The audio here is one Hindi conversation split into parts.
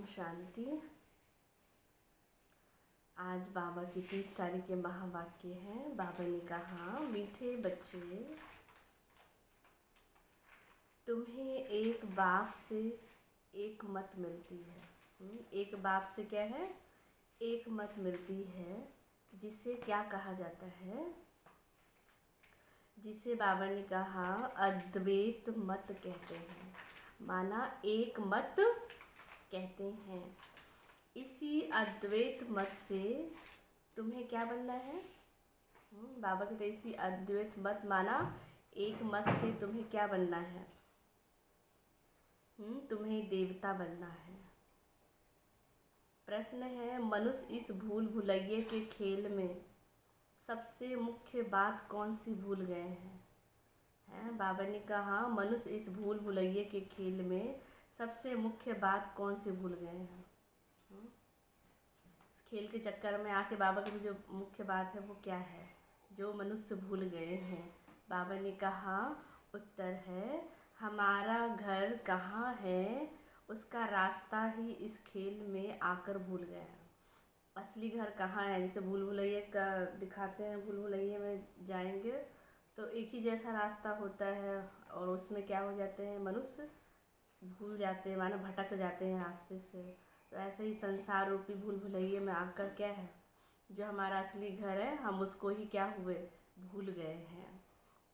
ओम शांति। आज बाबा की 30 तारीख के महावाक्य है। बाबा ने कहा, मीठे बच्चे, तुम्हें एक बाप से एक मत मिलती है। एक बाप से क्या है? एक मत मिलती है, जिसे क्या कहा जाता है? जिसे बाबा ने कहा अद्वैत मत कहते हैं, माना एक मत कहते हैं। इसी अद्वैत मत से तुम्हें क्या बनना है? बाबा कहते इसी अद्वैत मत माना एक मत से तुम्हें क्या बनना है? तुम्हें देवता बनना है। प्रश्न है, मनुष्य इस भूल भुलैये के खेल में सबसे मुख्य बात कौन सी भूल गए हैं? बाबा ने कहा, मनुष्य इस भूल भुलैये के खेल में सबसे मुख्य बात कौन सी भूल गए हैं? इस खेल के चक्कर में आके बाबा की जो मुख्य बात है वो क्या है, जो मनुष्य भूल गए हैं? बाबा ने कहा, उत्तर है, हमारा घर कहाँ है उसका रास्ता ही इस खेल में आकर भूल गया है। असली घर कहाँ है? जैसे भूल भुलैया का दिखाते हैं, भूल भुलैया में जाएंगे तो एक ही जैसा रास्ता होता है और उसमें क्या हो जाते हैं? मनुष्य भूल जाते हैं, मानो भटक जाते हैं रास्ते से। तो ऐसे ही संसार रूपी भूल भुलैया में आकर क्या है, जो हमारा असली घर है हम उसको ही क्या हुए, भूल गए हैं।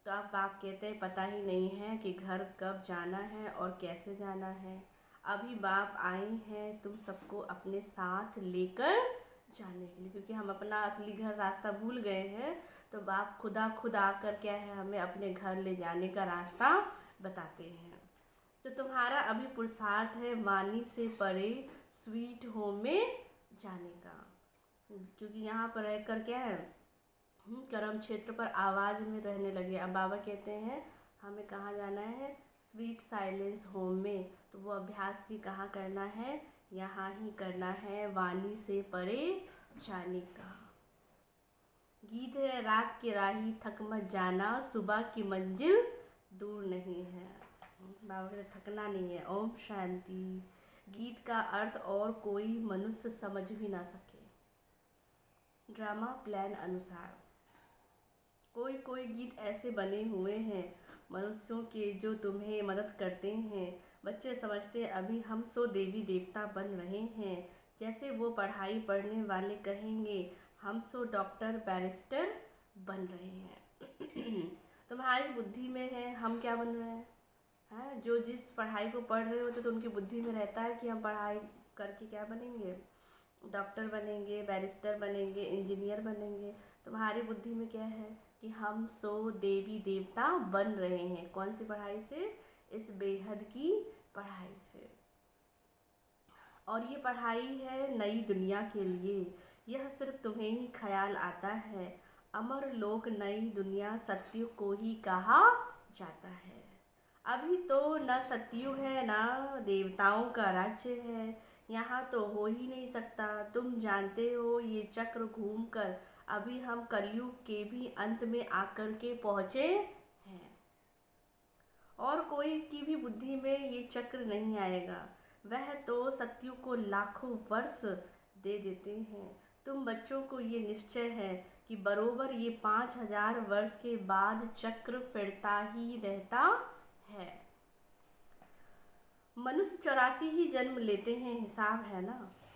तो अब बाप कहते हैं पता ही नहीं है कि घर कब जाना है और कैसे जाना है। अभी बाप आए हैं तुम सबको अपने साथ लेकर जाने के लिए, क्योंकि हम अपना असली घर रास्ता भूल गए हैं। तो बाप खुद आकर क्या है, हमें अपने घर ले जाने का रास्ता बताते हैं। तो तुम्हारा अभी पुरुषार्थ है वाणी से परे स्वीट होम में जाने का, क्योंकि यहाँ पर रहकर क्या है, कर्म क्षेत्र पर आवाज़ में रहने लगे। अब बाबा कहते हैं हमें कहाँ जाना है? स्वीट साइलेंस होम में। तो वो अभ्यास भी कहाँ करना है? यहाँ ही करना है, वाणी से परे जाने का। गीत है, रात की राही थक मत जाना, सुबह की मंजिल दूर नहीं है। बाबा कहते थकना नहीं है। ओम शांति। गीत का अर्थ और कोई मनुष्य समझ भी ना सके। ड्रामा प्लान अनुसार कोई गीत ऐसे बने हुए हैं मनुष्यों के जो तुम्हें मदद करते हैं। बच्चे समझते अभी हम सो देवी देवता बन रहे हैं। जैसे वो पढ़ाई पढ़ने वाले कहेंगे हम सो डॉक्टर बैरिस्टर बन रहे हैं। तुम्हारी बुद्धि में है हम क्या बन रहे हैं? जो जिस पढ़ाई को पढ़ रहे होते तो उनकी बुद्धि में रहता है कि हम पढ़ाई करके क्या बनेंगे, डॉक्टर बनेंगे, बैरिस्टर बनेंगे, इंजीनियर बनेंगे। तुम्हारी बुद्धि में क्या है कि हम सो देवी देवता बन रहे हैं। कौन सी पढ़ाई से? इस बेहद की पढ़ाई से। और ये पढ़ाई है नई दुनिया के लिए। यह सिर्फ तुम्हें ही ख्याल आता है। अमर लोक नई दुनिया सत्युग को ही कहा जाता है। अभी तो न सत्युग है न देवताओं का राज्य है। यहाँ तो हो ही नहीं सकता। तुम जानते हो ये चक्र घूमकर अभी हम कलयुग के भी अंत में आकर के पहुँचे हैं। और कोई की भी बुद्धि में ये चक्र नहीं आएगा। वह तो सत्युग को लाखों वर्ष दे देते हैं। तुम बच्चों को ये निश्चय है कि बरोबर ये 5000 वर्ष के बाद चक्र फिरता ही रहता है। मनुष्य 84 ही जन्म लेते हैं, हिसाब है ना।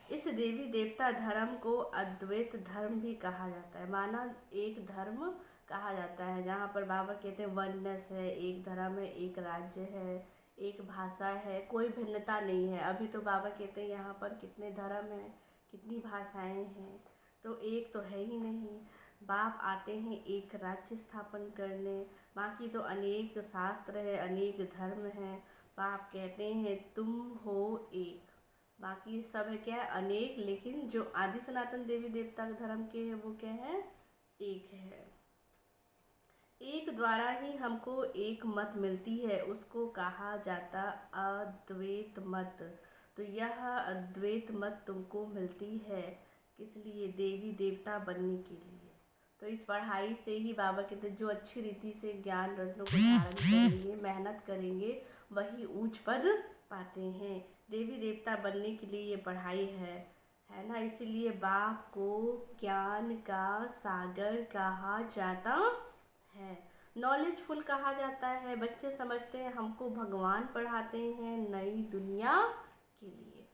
इस देवी देवता धर्म को अद्वैत धर्म भी कहा जाता है, माना एक धर्म कहा जाता है। जहाँ पर बाबा कहते हैं वननेस है, एक धर्म है, एक राज्य है, एक भाषा है, कोई भिन्नता नहीं है। अभी तो बाबा कहते हैं यहाँ पर कितने धर्म हैं, कितनी भाषाएं हैं, तो एक तो है ही नहीं। बाप आते हैं एक राज्य स्थापन करने, बाकी तो अनेक शास्त्र है, अनेक धर्म हैं। बाप कहते हैं तुम हो एक, बाकी सब है क्या है? अनेक। लेकिन जो आदि सनातन देवी देवता धर्म के हैं वो क्या है? एक है। एक द्वारा ही हमको एक मत मिलती है, उसको कहा जाता अद्वैत मत। तो यह अद्वैत मत तुमको मिलती है किस लिए? देवी देवता बनने के लिए। तो इस पढ़ाई से ही बाबा कहते जो अच्छी रीति से ज्ञान रत्नों को धारण करेंगे, मेहनत करेंगे, वही ऊंच पद पाते हैं। देवी देवता बनने के लिए ये पढ़ाई है ना। इसीलिए बाप को ज्ञान का सागर कहा जाता है, नॉलेजफुल कहा जाता है। बच्चे समझते हैं हमको भगवान पढ़ाते हैं नई दुनिया के लिए।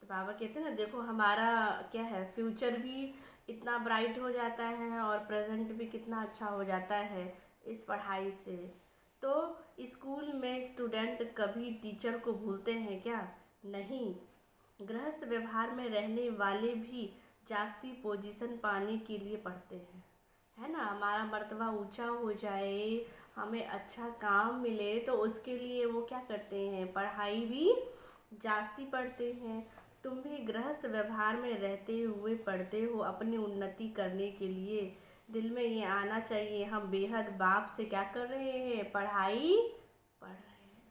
तो बाबा कहते हैं ना, देखो हमारा क्या है, फ्यूचर भी इतना ब्राइट हो जाता है और प्रेजेंट भी कितना अच्छा हो जाता है इस पढ़ाई से। तो स्कूल में स्टूडेंट कभी टीचर को भूलते हैं क्या? नहीं। गृहस्थ व्यवहार में रहने वाले भी जास्ती पोजीशन पाने के लिए पढ़ते हैं, है ना। हमारा मर्तबा ऊंचा हो जाए, हमें अच्छा काम मिले, तो उसके लिए वो क्या करते हैं, पढ़ाई भी जास्ती पढ़ते हैं। तुम भी गृहस्थ व्यवहार में रहते हुए पढ़ते हो अपनी उन्नति करने के लिए। दिल में ये आना चाहिए, हम बेहद बाप से क्या कर रहे हैं, पढ़ाई पढ़ रहे हैं।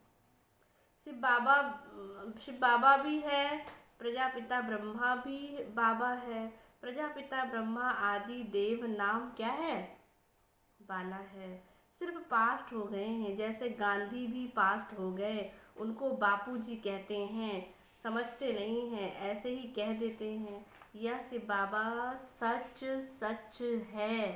शिव बाबा भी है, प्रजापिता ब्रह्मा भी बाबा है। प्रजापिता ब्रह्मा आदि देव नाम क्या है, बाला है। सिर्फ पास्ट हो गए हैं, जैसे गांधी भी पास्ट हो गए, उनको बापूजी कहते हैं। समझते नहीं हैं, ऐसे ही कह देते हैं। यह शिव बाबा सच सच है।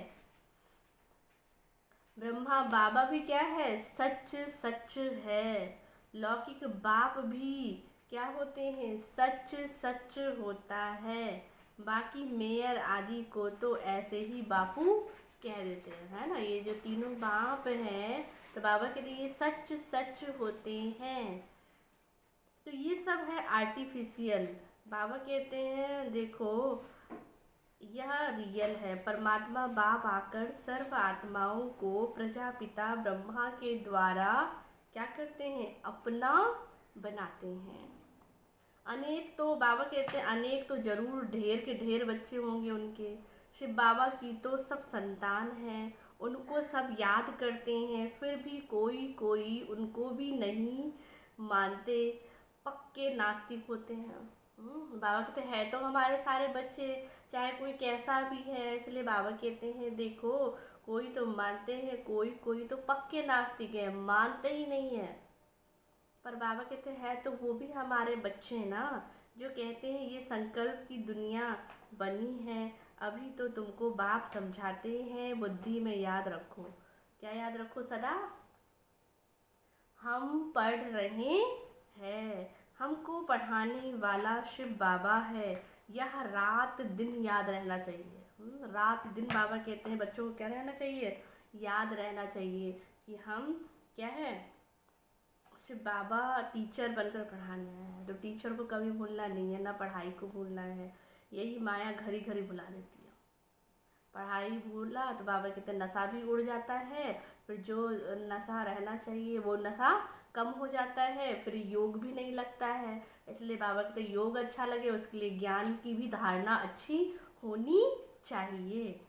ब्रह्मा बाबा भी क्या है, सच सच है। लौकिक बाप भी क्या होते हैं, सच सच होता है। बाकी मेयर आदि को तो ऐसे ही बापू कह देते हैं, है ना। ये जो तीनों बाप हैं, तो बाबा के लिए सच सच होते हैं। तो ये सब है आर्टिफिशियल। बाबा कहते हैं देखो यह रियल है। परमात्मा बाप आकर सर्व आत्माओं को प्रजापिता ब्रह्मा के द्वारा क्या करते हैं, अपना बनाते हैं। अनेक, तो बाबा कहते हैं अनेक तो जरूर, ढेर के ढेर बच्चे होंगे उनके। शिव बाबा की तो सब संतान हैं, उनको सब याद करते हैं, फिर भी कोई कोई उनको भी नहीं मानते, पक्के नास्तिक होते हैं। बाबा कहते हैं तो हमारे सारे बच्चे, चाहे कोई कैसा भी है। इसलिए बाबा कहते हैं देखो, कोई तो मानते हैं, कोई कोई तो पक्के नास्तिक है, मानते ही नहीं है। पर बाबा कहते हैं तो वो भी हमारे बच्चे हैं ना, जो कहते हैं ये संकल्प की दुनिया बनी है। अभी तो तुमको बाप समझाते हैं, बुद्धि में याद रखो। क्या याद रखो, सदा हम पढ़ रहे हैं, हमको पढ़ाने वाला शिव बाबा है। यह रात दिन याद रहना चाहिए। रात दिन बाबा कहते हैं बच्चों को क्या रहना चाहिए, याद रहना चाहिए कि हम क्या है, शिव बाबा टीचर बनकर पढ़ाना है। तो टीचर को कभी भूलना नहीं है, ना पढ़ाई को भूलना है। यही माया घड़ी घड़ी भुला देती है। पढ़ाई भूला तो बाबा कहते हैं नशा भी उड़ जाता है, फिर जो नशा रहना चाहिए वो नशा कम हो जाता है, फिर योग भी नहीं लगता है। इसलिए बाबा कहते हैं योग अच्छा लगे उसके लिए ज्ञान की भी धारणा अच्छी होनी चाहिए,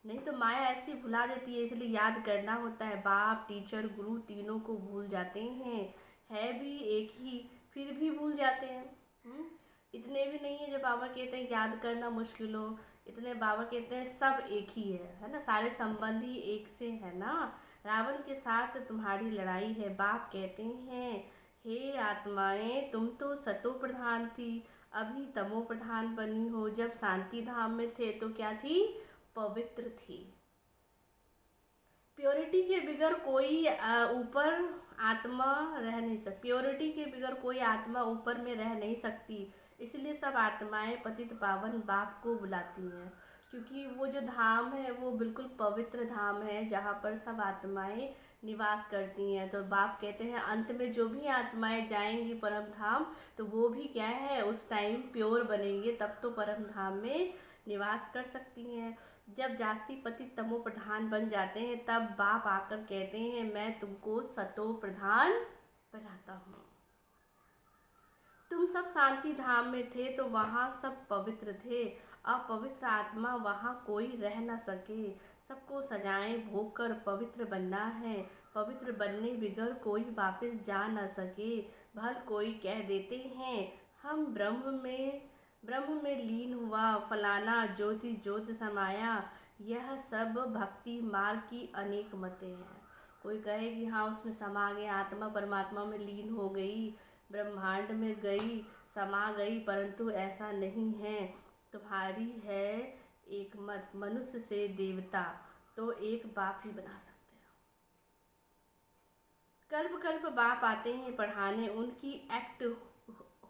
नहीं तो माया ऐसी भुला देती है। इसलिए याद करना होता है। बाप टीचर गुरु तीनों को भूल जाते हैं, है भी एक ही, फिर भी भूल जाते हैं। इतने भी नहीं है जो बाबा कहते हैं याद करना मुश्किल हो, इतने बाबा कहते हैं सब एक ही है ना, सारे संबंध ही एक से है ना। रावण के साथ तुम्हारी लड़ाई है। बाप कहते हैं हे आत्माएं, तुम तो सतो प्रधान थी, अभी तमो प्रधान बनी हो। जब शांति धाम में थे तो क्या थी, पवित्र थी। प्योरिटी के बिगर कोई ऊपर आत्मा रह नहीं सकती। प्योरिटी के बिगर कोई आत्मा ऊपर में रह नहीं सकती। इसलिए सब आत्माएं पतित पावन बाप को बुलाती हैं, क्योंकि वो जो धाम है वो बिल्कुल पवित्र धाम है, जहाँ पर सब आत्माएं निवास करती हैं। तो बाप कहते हैं अंत में जो भी आत्माएं जाएंगी परम धाम, तो वो भी क्या है, उस टाइम प्योर बनेंगे, तब तो परम धाम में निवास कर सकती हैं। जब जास्ती पतित तमो प्रधान बन जाते हैं, तब बाप आकर कहते हैं मैं तुमको सतो प्रधान बनाता हूँ। तुम सब शांति धाम में थे तो वहाँ सब पवित्र थे, अपवित्र आत्मा वहाँ कोई रह न सके। सबको सजाएं भोग कर पवित्र बनना है, पवित्र बनने बिगर कोई वापस जा न सके। भल कोई कह देते हैं हम ब्रह्म में लीन हुआ, फलाना ज्योति ज्योति समाया। यह सब भक्ति मार्ग की अनेक मतें हैं। कोई कहे कि हाँ उसमें समा गए, आत्मा परमात्मा में लीन हो गई, ब्रह्मांड में गई, समा गई, परंतु ऐसा नहीं है। तुम्हारी है एक मत, मनुष्य से देवता, तो एक बाप ही बना सकते हो। कल्प कल्प बाप आते हैं पढ़ाने, उनकी एक्ट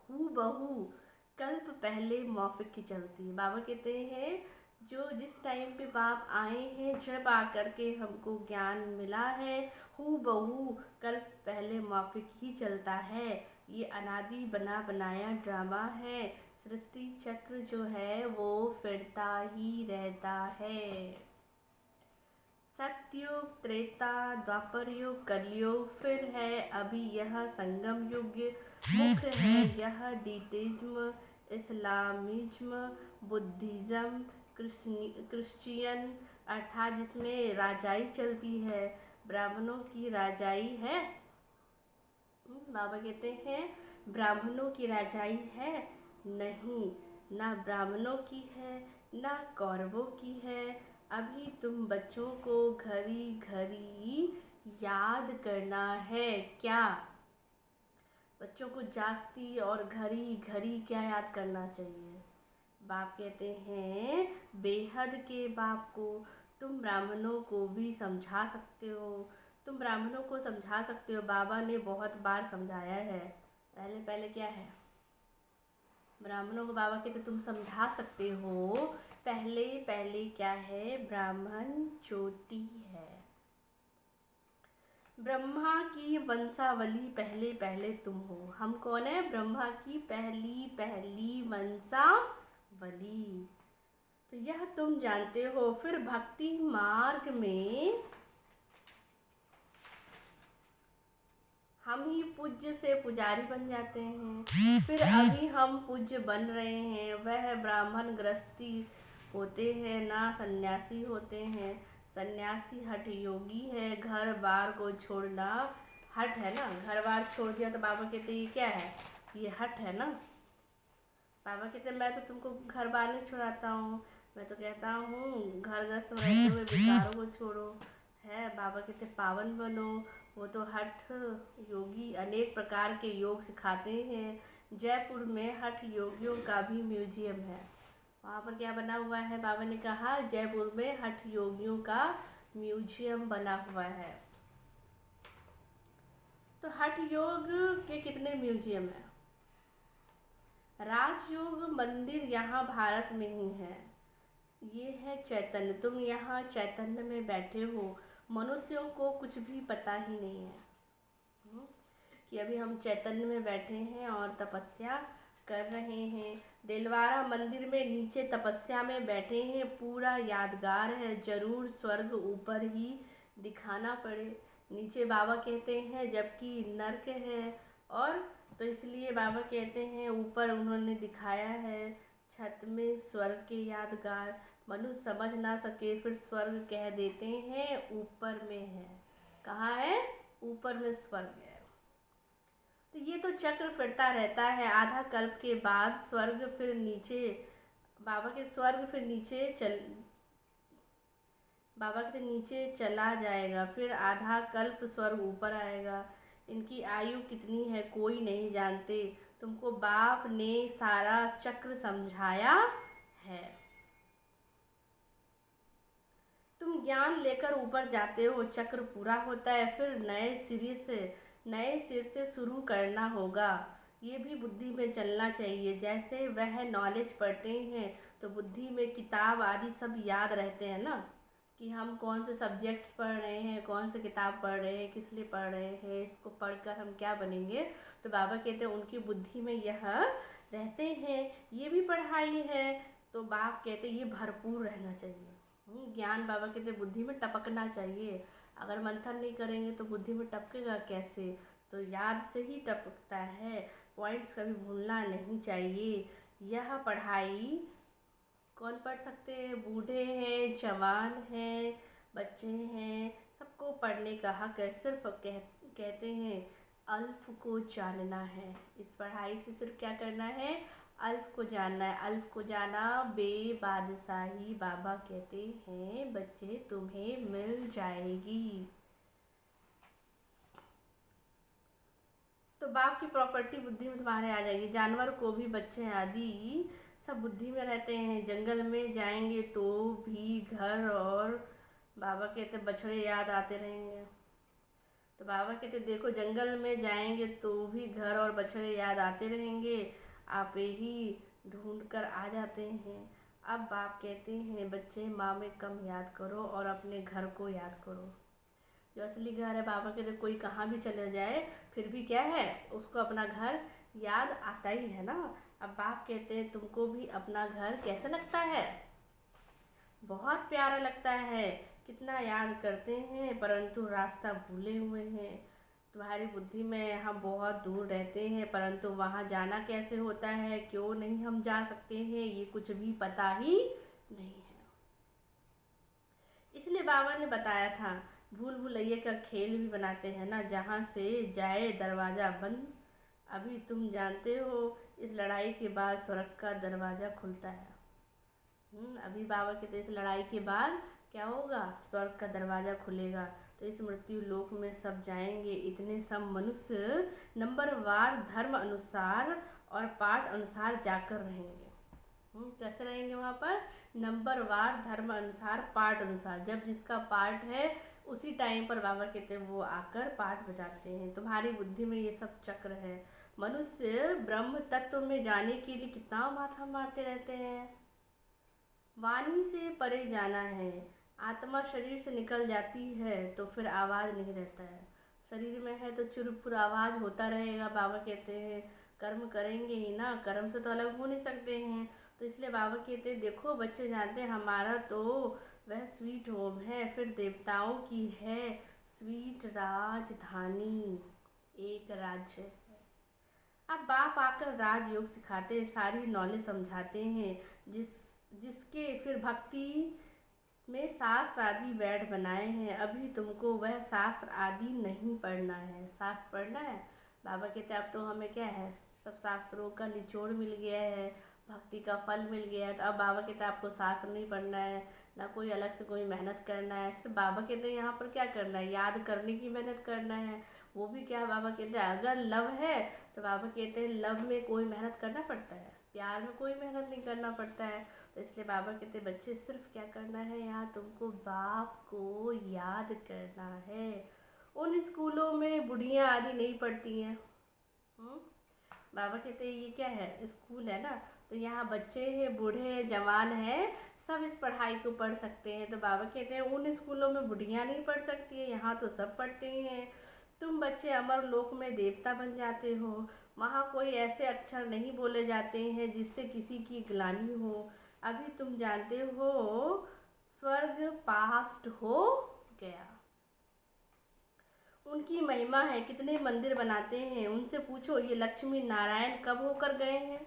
हूबहू कल्प पहले मौफिक की चलती है। बाबा कहते हैं जो जिस टाइम पे बाप आए हैं, जब आकर के हमको ज्ञान मिला है, हूबहू कल्प पहले मौफिक ही चलता है। ये अनादि बना बनाया ड्रामा है, सृष्टि चक्र जो है वो फिरता ही रहता है। सतयुग, त्रेता, द्वापर युग, कलयुग, फिर है अभी यह संगम युग। मुख्य है यह डीटिज्म, इस्लामिज्म, बुद्धिज्म, क्रिश्चियन, अर्थात जिसमें राजाई चलती है, ब्राह्मणों की राजाई है। बाबा कहते हैं ब्राह्मणों की राजाई है नहीं, ना ब्राह्मणों की है ना कौरवों की है। अभी तुम बच्चों को घड़ी घड़ी याद करना है। क्या बच्चों को जास्ती और घड़ी घड़ी क्या याद करना चाहिए? बाप कहते हैं बेहद के बाप को तुम ब्राह्मणों को भी समझा सकते हो, तुम ब्राह्मणों को समझा सकते हो। बाबा ने बहुत बार समझाया है। पहले पहले क्या है, ब्राह्मणों को बाबा कहते तुम समझा सकते हो। पहले पहले क्या है, ब्राह्मण ज्योति है, ब्रह्मा की वंशावली पहले पहले तुम हो। हम कौन है? ब्रह्मा की पहली पहली वंशावली, तो यह तुम जानते हो। फिर भक्ति मार्ग में हम ही पूज्य से पुजारी बन जाते हैं। फिर अभी हम पूज्य बन रहे हैं, वह ब्राह्मण गृहस्थी होते हैं ना सन्यासी होते हैं। सन्यासी हठ योगी है, घर बार को छोड़ना हट है ना। घर बार छोड़ दिया तो बाबा कहते ये क्या है, ये हट है ना। बाबा कहते मैं तो तुमको घर बार नहीं छुड़ाता हूँ, मैं तो कहता हूँ घर ग्रस्त में रहते हुए विकारों को छोड़ो है। बाबा कहते पावन बनो। वो तो हठ योगी अनेक प्रकार के योग सिखाते हैं। जयपुर में हठ योगियों का भी म्यूजियम है। वहाँ पर क्या बना हुआ है? बाबा ने कहा जयपुर में हठ योगियों का म्यूजियम बना हुआ है। तो हठ योग के कितने म्यूजियम हैं? राजयोग मंदिर यहाँ भारत में ही है। ये है चैतन्य, तुम यहाँ चैतन्य में बैठे हो। मनुष्यों को कुछ भी पता ही नहीं है कि अभी हम चैतन्य में बैठे हैं और तपस्या कर रहे हैं। दिलवारा मंदिर में नीचे तपस्या में बैठे हैं, पूरा यादगार है। जरूर स्वर्ग ऊपर ही दिखाना पड़े। नीचे बाबा कहते हैं जबकि नर्क है, और तो इसलिए बाबा कहते हैं ऊपर उन्होंने दिखाया है छत में स्वर्ग के यादगार। मनुष्य समझ ना सके फिर स्वर्ग कह देते हैं ऊपर में है। कहाँ है? ऊपर में स्वर्ग है। तो ये तो चक्र फिरता रहता है। आधा कल्प के बाद स्वर्ग फिर नीचे, बाबा के स्वर्ग फिर बाबा के नीचे चला जाएगा, फिर आधा कल्प स्वर्ग ऊपर आएगा। इनकी आयु कितनी है कोई नहीं जानते। तुमको बाप ने सारा चक्र समझाया है। तुम ज्ञान लेकर ऊपर जाते हो, चक्र पूरा होता है, फिर नए सिर से शुरू करना होगा। ये भी बुद्धि में चलना चाहिए। जैसे वह नॉलेज पढ़ते हैं तो बुद्धि में किताब आदि सब याद रहते हैं ना, कि हम कौन से सब्जेक्ट्स पढ़ रहे हैं, कौन से किताब पढ़ रहे हैं, किस लिए पढ़ रहे हैं, इसको पढ़कर हम क्या बनेंगे। तो बाबा कहते हैं उनकी बुद्धि में यह रहते हैं। ये भी पढ़ाई है, तो बाप कहते ये भरपूर रहना चाहिए। ज्ञान बाबा कहते बुद्धि में टपकना चाहिए। अगर मंथन नहीं करेंगे तो बुद्धि में टपकेगा कैसे? तो याद से ही टपकता है। पॉइंट्स कभी भूलना नहीं चाहिए। यह पढ़ाई कौन पढ़ सकते हैं? बूढ़े हैं, जवान हैं, बच्चे हैं, सबको पढ़ने का हक है। सिर्फ कहते हैं अल्फ को जानना है। इस पढ़ाई से सिर्फ क्या करना है? अल्फ को जानना है। अल्फ को जाना बेबादशाही। बाबा कहते हैं बच्चे तुम्हें मिल जाएगी। तो बाप की प्रॉपर्टी बुद्धि में तुम्हारे आ जाएगी। जानवर को भी बच्चे आदि सब बुद्धि में रहते हैं। जंगल में जाएंगे तो भी घर और बाबा कहते बछड़े याद आते रहेंगे। तो बाबा कहते देखो जंगल में जाएंगे तो भी घर और बछड़े याद आते रहेंगे, आप ही ढूंढ कर आ जाते हैं। अब बाप कहते हैं बच्चे माँ में कम याद करो और अपने घर को याद करो। जो असली घर है, बाबा कहते कोई कहाँ भी चले जाए फिर भी क्या है, उसको अपना घर याद आता ही है ना। अब बाप कहते हैं तुमको भी अपना घर कैसा लगता है? बहुत प्यारा लगता है, कितना याद करते हैं परंतु रास्ता भूले हुए हैं। तुम्हारी बुद्धि में हम बहुत दूर रहते हैं परंतु वहाँ जाना कैसे होता है, क्यों नहीं हम जा सकते हैं, ये कुछ भी पता ही नहीं है। इसलिए बाबा ने बताया था भूल भुलैया का खेल भी बनाते हैं ना, जहाँ से जाए दरवाज़ा बंद। अभी तुम जानते हो इस लड़ाई के बाद स्वर्ग का दरवाज़ा खुलता है। अभी बाबा कहते इस लड़ाई के बाद क्या होगा, स्वर्ग का दरवाज़ा खुलेगा। तो इस मृत्यु लोक में सब जाएंगे, इतने सब मनुष्य नंबरवार धर्म अनुसार और पाठ अनुसार जाकर रहेंगे। कैसे रहेंगे वहाँ पर? नंबरवार धर्म अनुसार पाठ अनुसार, जब जिसका पाठ है उसी टाइम पर बाबा कहते हैं वो आकर पाठ बजाते हैं। तुम्हारी बुद्धि में ये सब चक्र है। मनुष्य ब्रह्म तत्व में जाने के लिए कितना माथा मारते रहते हैं। वाणी से परे जाना है, आत्मा शरीर से निकल जाती है तो फिर आवाज़ नहीं रहता है। शरीर में है तो चुरपुर आवाज़ होता रहेगा। बाबा कहते हैं कर्म करेंगे ही ना, कर्म से तो अलग हो नहीं सकते हैं। तो इसलिए बाबा कहते हैं देखो बच्चे जानते हैं हमारा तो वह स्वीट होम है, फिर देवताओं की है स्वीट राजधानी, एक राज्य है। अब बाप आकर राजयोग सिखाते हैं, सारी नॉलेज समझाते हैं, जिसके फिर भक्ति में शास्त्र आदि बैठ बनाए हैं। अभी तुमको वह शास्त्र आदि नहीं पढ़ना है। शास्त्र पढ़ना है, बाबा कहते अब तो हमें क्या है, सब शास्त्रों का निचोड़ मिल गया है, भक्ति का फल मिल गया है। तो अब बाबा कहते हैं आपको शास्त्र नहीं पढ़ना है, ना कोई अलग से कोई मेहनत करना है। सिर्फ बाबा कहते हैं यहाँ पर क्या करना है, याद करने की मेहनत करना है। वो भी क्या, बाबा कहते हैं अगर लव है तो बाबा कहते हैं लव में कोई मेहनत करना पड़ता है, प्यार में कोई मेहनत नहीं करना पड़ता है। तो इसलिए बाबा कहते हैं बच्चे सिर्फ क्या करना है, यहाँ तुमको बाप को याद करना है। उन स्कूलों में बुढ़ियाँ आदि नहीं पढ़ती हैं। बाबा कहते हैं ये क्या है, स्कूल है ना, तो यहाँ बच्चे हैं, बूढ़े हैं, जवान हैं, सब इस पढ़ाई को पढ़ सकते हैं। तो बाबा कहते हैं उन स्कूलों में बुढ़ियाँ नहीं पढ़ सकती है, यहाँ तो सब पढ़ते हैं। तुम बच्चे अमर लोक में देवता बन जाते हो, वहाँ कोई ऐसे अक्षर नहीं बोले जाते हैं जिससे किसी की ग्लानि हो। अभी तुम जानते हो स्वर्ग पास्ट हो गया। उनकी महिमा है, कितने मंदिर बनाते हैं, उनसे पूछो ये लक्ष्मी नारायण कब होकर गए हैं।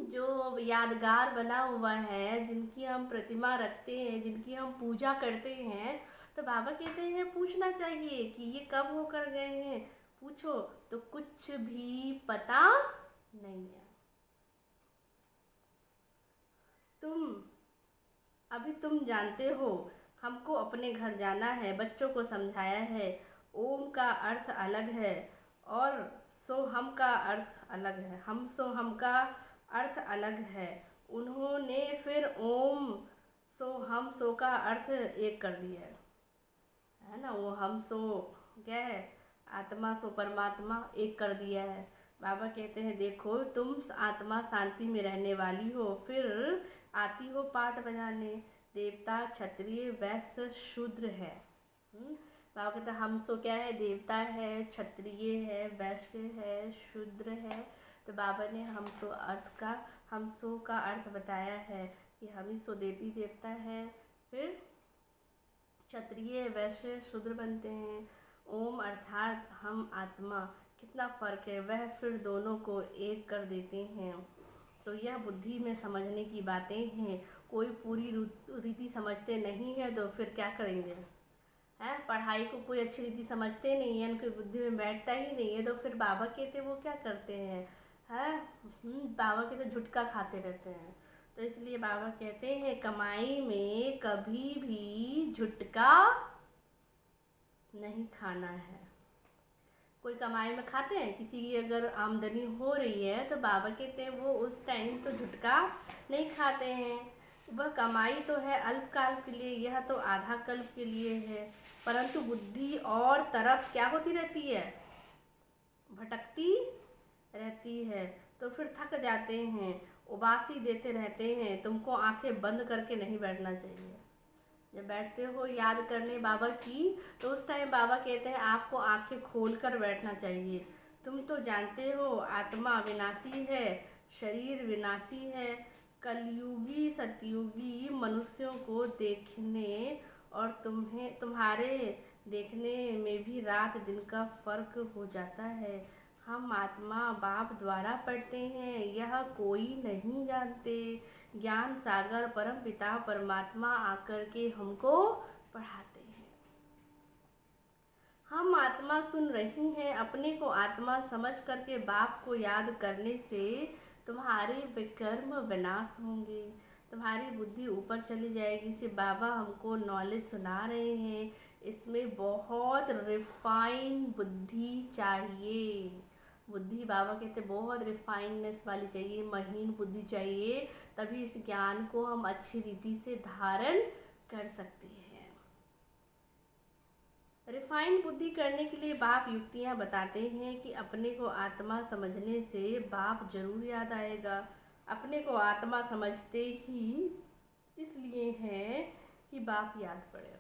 जो यादगार बना हुआ है, जिनकी हम प्रतिमा रखते हैं, जिनकी हम पूजा करते हैं, तो बाबा कहते हैं पूछना चाहिए कि ये कब होकर गए हैं। पूछो तो कुछ भी पता नहीं है। तुम जानते हो हमको अपने घर जाना है, बच्चों को समझाया है ओम का अर्थ अलग है और सो हम का अर्थ अलग है, हम सो हम का अर्थ अलग है। उन्होंने फिर ओम सो हम सो का अर्थ एक कर दिया है ना, वो हम सो क्या है, आत्मा सो परमात्मा एक कर दिया है। बाबा कहते हैं देखो तुम आत्मा शांति में रहने वाली हो, फिर आती हो पाठ बजाने। देवता क्षत्रिय वैश्य शूद्र है। बाबा कहते हैं हम सो क्या है, देवता है, क्षत्रिय है, वैश्य है, शूद्र है। तो बाबा ने हम सो का अर्थ बताया है कि हम ही सो देवी देवता है, फिर क्षत्रिय वैश्य शूद्र बनते हैं। ओम अर्थात हम आत्मा, कितना फ़र्क है, वह फिर दोनों को एक कर देते हैं। तो यह बुद्धि में समझने की बातें हैं। कोई पूरी रीति समझते नहीं है तो फिर क्या करेंगे, हैं? पढ़ाई को कोई अच्छी रीति समझते नहीं है, उनकी बुद्धि में बैठता ही नहीं है, तो फिर बाबा कहते वो क्या करते हैं, बाबा कहते झुटका खाते रहते हैं। तो इसलिए बाबा कहते हैं कमाई में कभी भी झुटका नहीं खाना है। कोई कमाई में खाते हैं, किसी की अगर आमदनी हो रही है तो बाबा कहते हैं वो उस टाइम तो झुटका नहीं खाते हैं। वह कमाई तो है अल्पकाल के लिए, यह तो आधा कल्प के लिए है। परंतु बुद्धि और तरफ क्या होती रहती है, भटकती रहती है। तो फिर थक जाते हैं, उबासी देते रहते हैं। तुमको आंखें बंद करके नहीं बैठना चाहिए। जब बैठते हो याद करने बाबा की, तो उस टाइम बाबा कहते हैं आपको आंखें खोल कर बैठना चाहिए। तुम तो जानते हो आत्मा विनाशी है, शरीर विनाशी है। कलयुगी सतयुगी मनुष्यों को देखने और तुम्हारे देखने में भी रात दिन का फर्क हो जाता है। हम आत्मा बाप द्वारा पढ़ते हैं, यह कोई नहीं जानते। ज्ञान सागर परम पिता परमात्मा आकर के हमको पढ़ाते हैं। हम आत्मा सुन रही हैं। अपने को आत्मा समझ करके बाप को याद करने से तुम्हारे विकर्म विनाश होंगे, तुम्हारी बुद्धि ऊपर चली जाएगी। इसे बाबा हमको नॉलेज सुना रहे हैं। इसमें बहुत रिफाइन बुद्धि चाहिए। बुद्धि बाबा कहते बहुत रिफाइननेस वाली चाहिए, महीन बुद्धि चाहिए, तभी इस ज्ञान को हम अच्छी रीति से धारण कर सकते हैं। रिफाइंड बुद्धि करने के लिए बाप युक्तियाँ बताते हैं कि अपने को आत्मा समझने से बाप जरूर याद आएगा। अपने को आत्मा समझते ही इसलिए है कि बाप याद पड़े।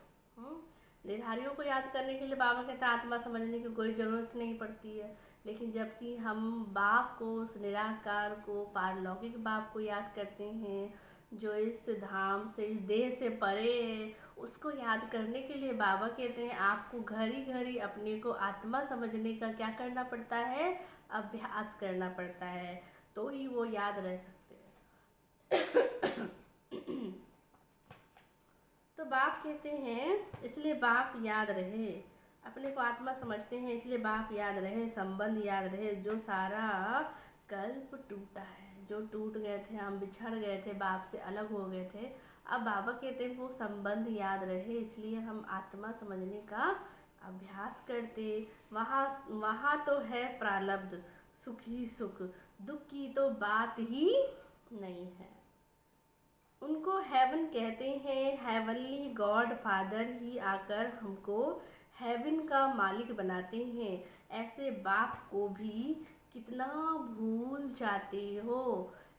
निधारियों को याद करने के लिए बाबा कहते हैं आत्मा समझने की कोई ज़रूरत नहीं पड़ती है। लेकिन जबकि हम बाप को, उस निराकार को, पारलौकिक बाप को याद करते हैं जो इस धाम से, इस देह से परे है, उसको याद करने के लिए बाबा कहते हैं आपको घड़ी घड़ी अपने को आत्मा समझने का क्या करना पड़ता है, अभ्यास करना पड़ता है, तो ही वो याद रह सकते हैं। तो बाप कहते हैं इसलिए बाप याद रहे। अपने को आत्मा समझते हैं इसलिए बाप याद रहे, संबंध याद रहे। जो सारा कल्प टूटा है, जो टूट गए थे, हम बिछड़ गए थे, बाप से अलग हो गए थे, अब बाबा कहते हैं वो संबंध याद रहे, इसलिए हम आत्मा समझने का अभ्यास करते। वहाँ तो है प्रारब्ध, सुख ही सुख, दुख की तो बात ही नहीं है। उनको हेवन कहते हैं। हेवनली गॉड फादर ही आकर हमको हेवन का मालिक बनाते हैं। ऐसे बाप को भी कितना भूल जाते हो।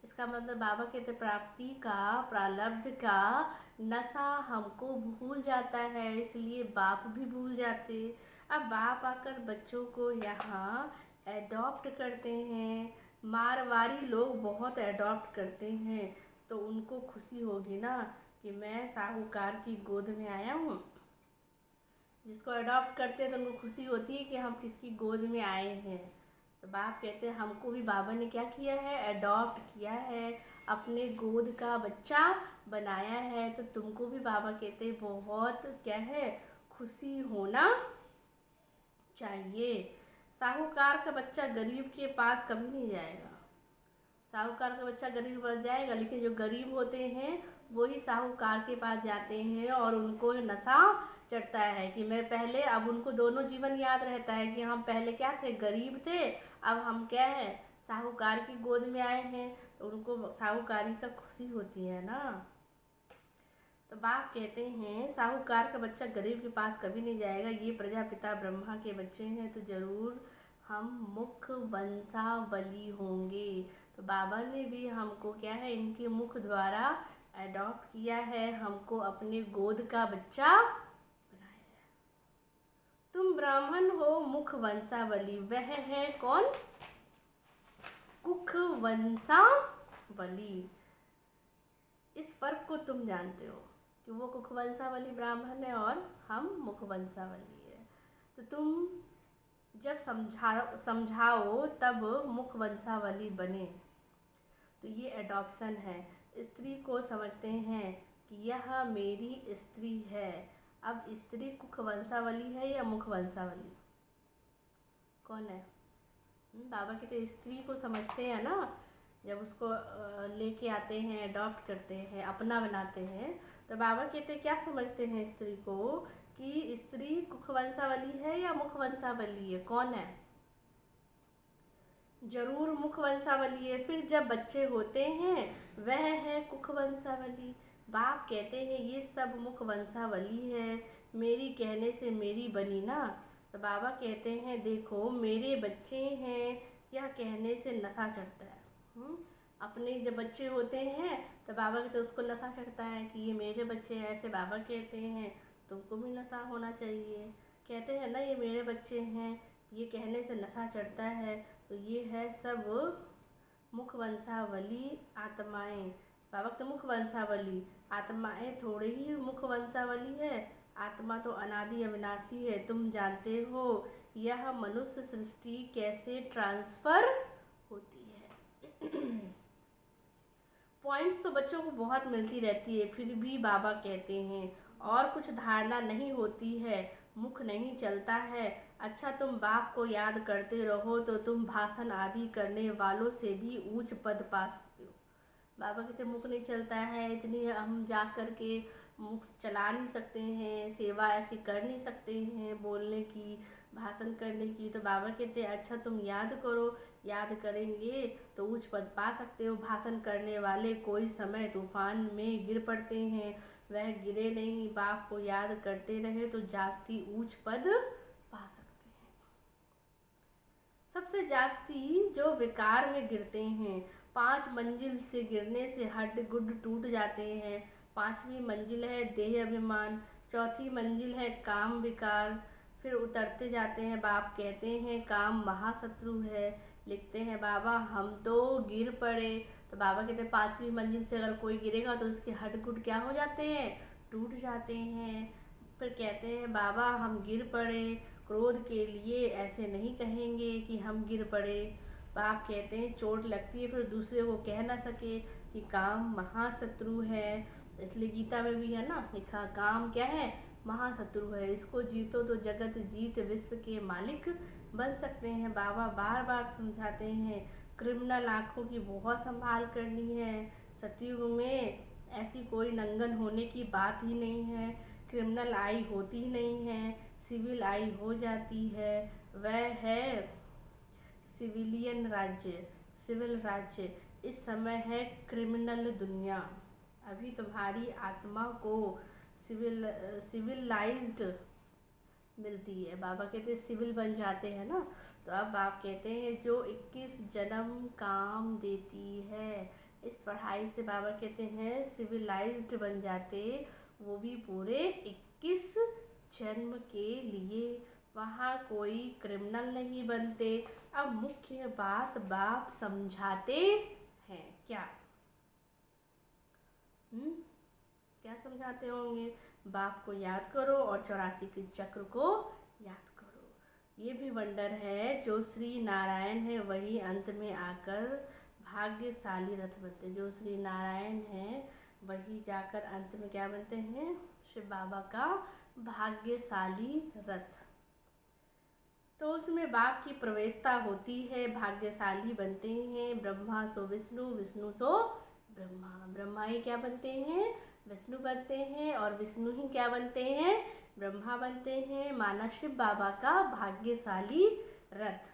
इसका मतलब बाबा कहते प्राप्ति का, प्रारब्ध का नशा हमको भूल जाता है, इसलिए बाप भी भूल जाते। अब बाप आकर बच्चों को यहाँ एडॉप्ट करते हैं। मारवाड़ी लोग बहुत एडॉप्ट करते हैं, तो उनको खुशी होगी ना कि मैं साहूकार की गोद में आया हूँ। जिसको अडॉप्ट करते हैं तो उनको खुशी होती है कि हम किसकी गोद में आए हैं। तो बाप कहते हैं हमको भी बाबा ने क्या किया है, अडॉप्ट किया है, अपने गोद का बच्चा बनाया है। तो तुमको भी बाबा कहते हैं बहुत क्या है, खुशी होना चाहिए। साहूकार का बच्चा गरीब के पास कभी नहीं जाएगा। साहूकार का बच्चा गरीब बन जाएगा, लेकिन जो गरीब होते हैं वही साहूकार के पास जाते हैं और उनको नशा चढ़ता है कि मैं पहले, अब उनको दोनों जीवन याद रहता है कि हम पहले क्या थे, गरीब थे, अब हम क्या है, साहूकार की गोद में आए हैं। तो उनको साहूकारी का खुशी होती है ना। तो बाप कहते हैं साहूकार का बच्चा गरीब के पास कभी नहीं जाएगा। ये प्रजापिता ब्रह्मा के बच्चे हैं तो जरूर हम मुख वंशावली होंगे। तो बाबा ने भी हमको क्या है, इनके मुख द्वारा अडॉप्ट किया है, हमको अपने गोद का बच्चा बनाया है। तुम ब्राह्मण हो मुख वंशावली, वह है कौन, कुख वंशावली। इस फर्क को तुम जानते हो कि वो कुख वंशावली ब्राह्मण है और हम मुख वंशावली है। तो तुम जब समझाओ तब मुख वंशावली बने। तो ये एडॉप्शन है। स्त्री को समझते हैं कि यह मेरी स्त्री है। अब स्त्री कुख वंशावली है या मुख वंशावली, कौन है? बाबा कहते स्त्री को समझते हैं ना, जब उसको लेके आते हैं, अडॉप्ट करते हैं, अपना बनाते हैं, तो बाबा कहते क्या समझते हैं स्त्री को कि स्त्री कुख वंशावली है या मुख वंशावली है, कौन है? जरूर मुख वंशावली है। फिर जब बच्चे होते हैं वह है कुख वंशावली। बाप कहते हैं ये सब मुख वंशावली है, मेरी कहने से मेरी बनी ना। तो बाबा कहते हैं देखो मेरे बच्चे हैं, यह कहने से नशा चढ़ता है। अपने जब बच्चे होते हैं तो बाबा कहते उसको नशा चढ़ता है कि ये मेरे बच्चे हैं, ऐसे बाबा कहते हैं। तुमको भी नशा होना चाहिए। कहते हैं ना ये मेरे बच्चे हैं, ये कहने से नशा चढ़ता है। तो ये है सब मुख वंशावली आत्माएं। बाबा तो मुख वंशावली, आत्माएं थोड़े ही मुख वंशावली है। आत्मा तो अनादि अविनाशी है। तुम जानते हो यह मनुष्य सृष्टि कैसे ट्रांसफर होती है। पॉइंट्स तो बच्चों को बहुत मिलती रहती है, फिर भी बाबा कहते हैं और कुछ धारणा नहीं होती है, मुख नहीं चलता है। अच्छा तुम बाप को याद करते रहो तो तुम भाषण आदि करने वालों से भी ऊंच पद पा सकते हो। बाबा कहते मुख नहीं चलता है, इतनी हम जा कर के मुख चला नहीं सकते हैं, सेवा ऐसी कर नहीं सकते हैं बोलने की, भाषण करने की। तो बाबा कहते अच्छा तुम याद करो, याद करेंगे तो ऊंच पद पा सकते हो। भाषण करने वाले कोई समय तूफान में गिर पड़ते हैं, वह गिरे नहीं, बाप को याद करते रहे तो जास्ती ऊंच पद पा सकते हैं। सबसे जास्ती जो विकार में गिरते हैं, 5 मंजिल से गिरने से हड्ड गुड्ड टूट जाते हैं। 5वीं मंजिल है देह अभिमान, 4थी मंजिल है काम विकार। फिर उतरते जाते हैं। बाप कहते हैं काम महाशत्रु है। लिखते हैं बाबा हम तो गिर पड़े। तो बाबा कहते हैं 5वीं मंजिल से अगर कोई गिरेगा तो उसके हड्ड गुड्ड क्या हो जाते हैं, टूट जाते हैं। फिर कहते हैं बाबा हम गिर पड़े, क्रोध के लिए ऐसे नहीं कहेंगे कि हम गिर पड़े। बाप कहते हैं चोट लगती है फिर दूसरे को कह ना सके कि काम महाशत्रु है। इसलिए गीता में भी है ना लिखा, काम क्या है, महाशत्रु है, इसको जीतो तो जगत जीत विश्व के मालिक बन सकते हैं। बाबा बार बार समझाते हैं क्रिमिनल आँखों की बहुत संभाल करनी है। सतयुग में ऐसी कोई नंगन होने की बात ही नहीं है, क्रिमिनल आई होती ही नहीं है, सिविल आई हो जाती है। वह है सिविलियन राज्य, सिविल राज्य। इस समय है क्रिमिनल दुनिया। अभी तुम्हारी आत्मा को सिविलाइज्ड मिलती है। बाबा कहते हैं सिविल बन जाते हैं ना। तो अब आप कहते हैं जो 21 जन्म काम देती है। इस पढ़ाई से बाबा कहते हैं सिविलाइज्ड बन जाते, वो भी पूरे 21 जन्म के लिए। वहाँ कोई क्रिमिनल नहीं बनते। अब मुख्य बात बाप समझाते हैं क्या? क्या समझाते होंगे? बाप को याद करो और 84 के चक्र को याद करो। ये भी वंडर है जो श्री नारायण है वही अंत में आकर भाग्यशाली रथ बनते। जो श्री नारायण है वही जाकर अंत में क्या बनते हैं, शिव बाबा का भाग्यशाली रथ। तो उसमें बाप की प्रवेशता होती है, भाग्यशाली बनते हैं। ब्रह्मा सो विष्णु, विष्णु सो ब्रह्मा। ब्रह्मा ही क्या बनते हैं, विष्णु बनते हैं, और विष्णु ही क्या बनते हैं, ब्रह्मा बनते हैं। माना शिव बाबा का भाग्यशाली रथ।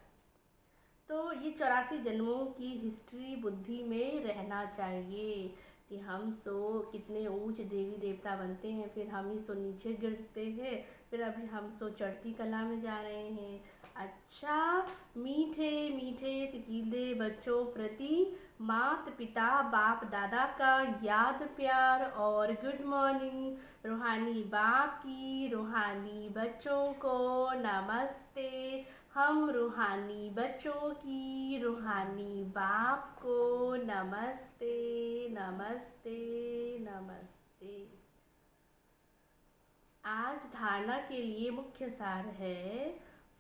तो ये 84 जन्मों की हिस्ट्री बुद्धि में रहना चाहिए कि हम सो कितने ऊंच देवी देवता बनते हैं, फिर हम ही सो नीचे गिरते हैं, फिर अभी हम सो चढ़ती कला में जा रहे हैं। अच्छा मीठे मीठे सिकीले बच्चों प्रति मात पिता बाप दादा का याद प्यार और गुड मॉर्निंग। रूहानी बाप की रूहानी बच्चों को नमस्ते। हम रूहानी बच्चों की रूहानी बाप को नमस्ते नमस्ते नमस्ते। आज धारणा के लिए मुख्य सार है।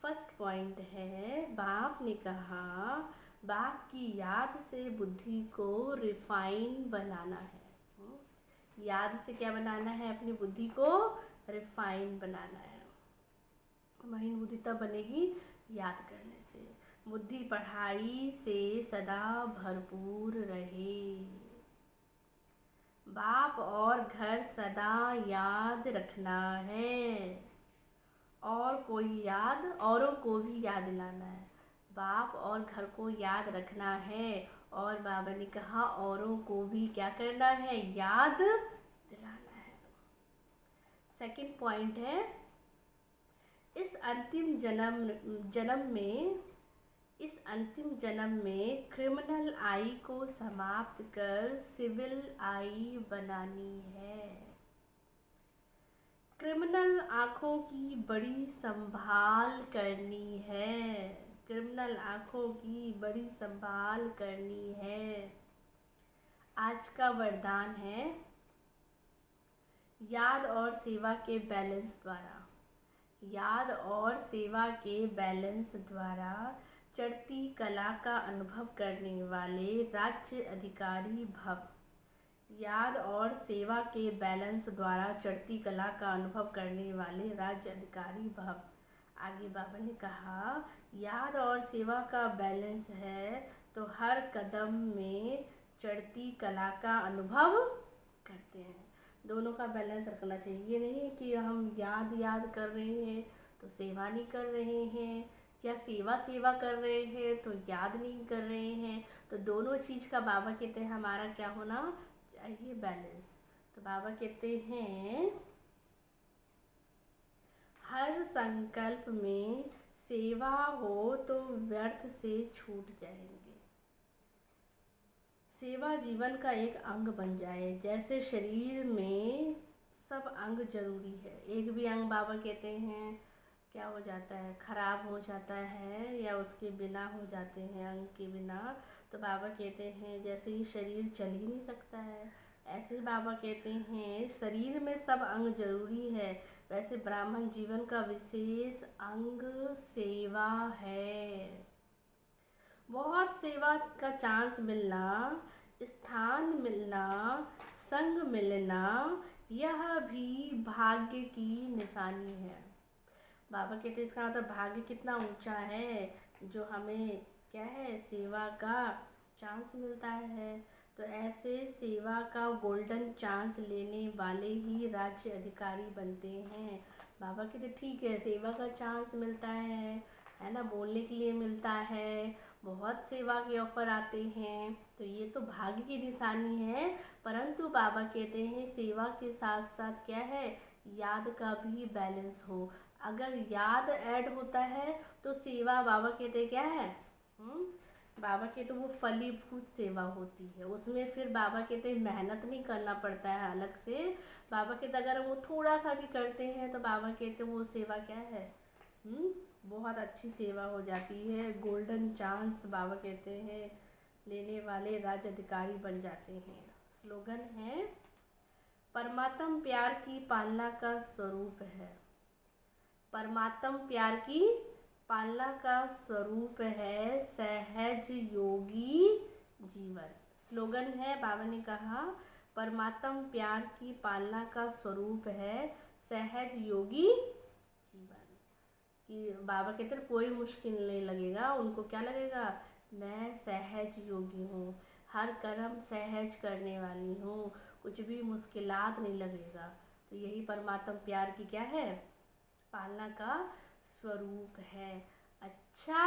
फर्स्ट पॉइंट है बाप ने कहा बाप की याद से बुद्धि को रिफाइन बनाना है। याद से क्या बनाना है, अपनी बुद्धि को रिफाइन बनाना है। महीन बुद्धि तब बनेगी याद करने से। बुद्धि पढ़ाई से सदा भरपूर रहे। बाप और घर सदा याद रखना है, और कोई याद औरों को भी याद दिलाना है। बाप और घर को याद रखना है। और बाबा ने कहा औरों को भी क्या करना है, याद दिलाना है। सेकंड पॉइंट है, इस अंतिम जन्म में क्रिमिनल आई को समाप्त कर सिविल आई बनानी है। क्रिमिनल आँखों की बड़ी संभाल करनी है। क्रिमिनल आँखों की बड़ी संभाल करनी है। आज का वरदान है, याद और सेवा के बैलेंस द्वारा, याद और सेवा के बैलेंस द्वारा चढ़ती कला का अनुभव करने वाले राज्य अधिकारी भव। याद और सेवा के बैलेंस द्वारा चढ़ती कला का अनुभव करने वाले राज्य अधिकारी भव। आगे बाबा ने कहा, याद और सेवा का बैलेंस है तो हर कदम में चढ़ती कला का अनुभव करते हैं। दोनों का बैलेंस रखना चाहिए। ये नहीं कि हम याद कर रहे हैं तो सेवा नहीं कर रहे हैं, या सेवा कर रहे हैं तो याद नहीं कर रहे हैं। तो दोनों चीज़ का बाबा कहते हैं हमारा क्या होना चाहिए, बैलेंस। तो बाबा कहते हैं हर संकल्प में सेवा हो तो व्यर्थ से छूट जाएंगे। सेवा जीवन का एक अंग बन जाए। जैसे शरीर में सब अंग जरूरी है, एक भी अंग बाबा कहते हैं क्या हो जाता है, खराब हो जाता है या उसके बिना हो जाते हैं, अंग के बिना। तो बाबा कहते हैं जैसे ही शरीर चल ही नहीं सकता है, ऐसे ही बाबा कहते हैं शरीर में सब अंग जरूरी है, वैसे ब्राह्मण जीवन का विशेष अंग सेवा है। बहुत सेवा का चांस मिलना, स्थान मिलना, संग मिलना, यह भी भाग्य की निशानी है। बाबा कहते हैं इसका मतलब भाग्य कितना ऊंचा है जो हमें क्या है, सेवा का चांस मिलता है। तो ऐसे सेवा का गोल्डन चांस लेने वाले ही राज्य अधिकारी बनते हैं। बाबा कहते ठीक है, सेवा का चांस मिलता है ना, बोलने के लिए मिलता है, बहुत सेवा के ऑफर आते हैं, तो ये तो भाग्य की निशानी है। परंतु बाबा कहते हैं सेवा के साथ साथ क्या है, याद का भी बैलेंस हो। अगर याद ऐड होता है तो सेवा बाबा कहते क्या है, बाबा के तो वो फलीभूत सेवा होती है, उसमें फिर बाबा कहते मेहनत नहीं करना पड़ता है अलग से। बाबा कहते अगर हम वो थोड़ा सा भी करते हैं तो बाबा कहते वो सेवा क्या है, बहुत अच्छी सेवा हो जाती है। गोल्डन चांस बाबा कहते हैं लेने वाले राज्य अधिकारी बन जाते हैं। स्लोगन है, परमात्म प्यार की पालना का स्वरूप है। परमात्म प्यार की पालना का स्वरूप है सहज योगी जीवन। स्लोगन है, बाबा ने कहा परमात्म प्यार की पालना का स्वरूप है सहज योगी जीवन। कि बाबा कहते हैं कोई मुश्किल नहीं लगेगा, उनको क्या लगेगा, मैं सहज योगी हूँ, हर कर्म सहज करने वाली हूँ, कुछ भी मुश्किलात नहीं लगेगा। तो यही परमात्म प्यार की क्या है, पालना का स्वरूप है। अच्छा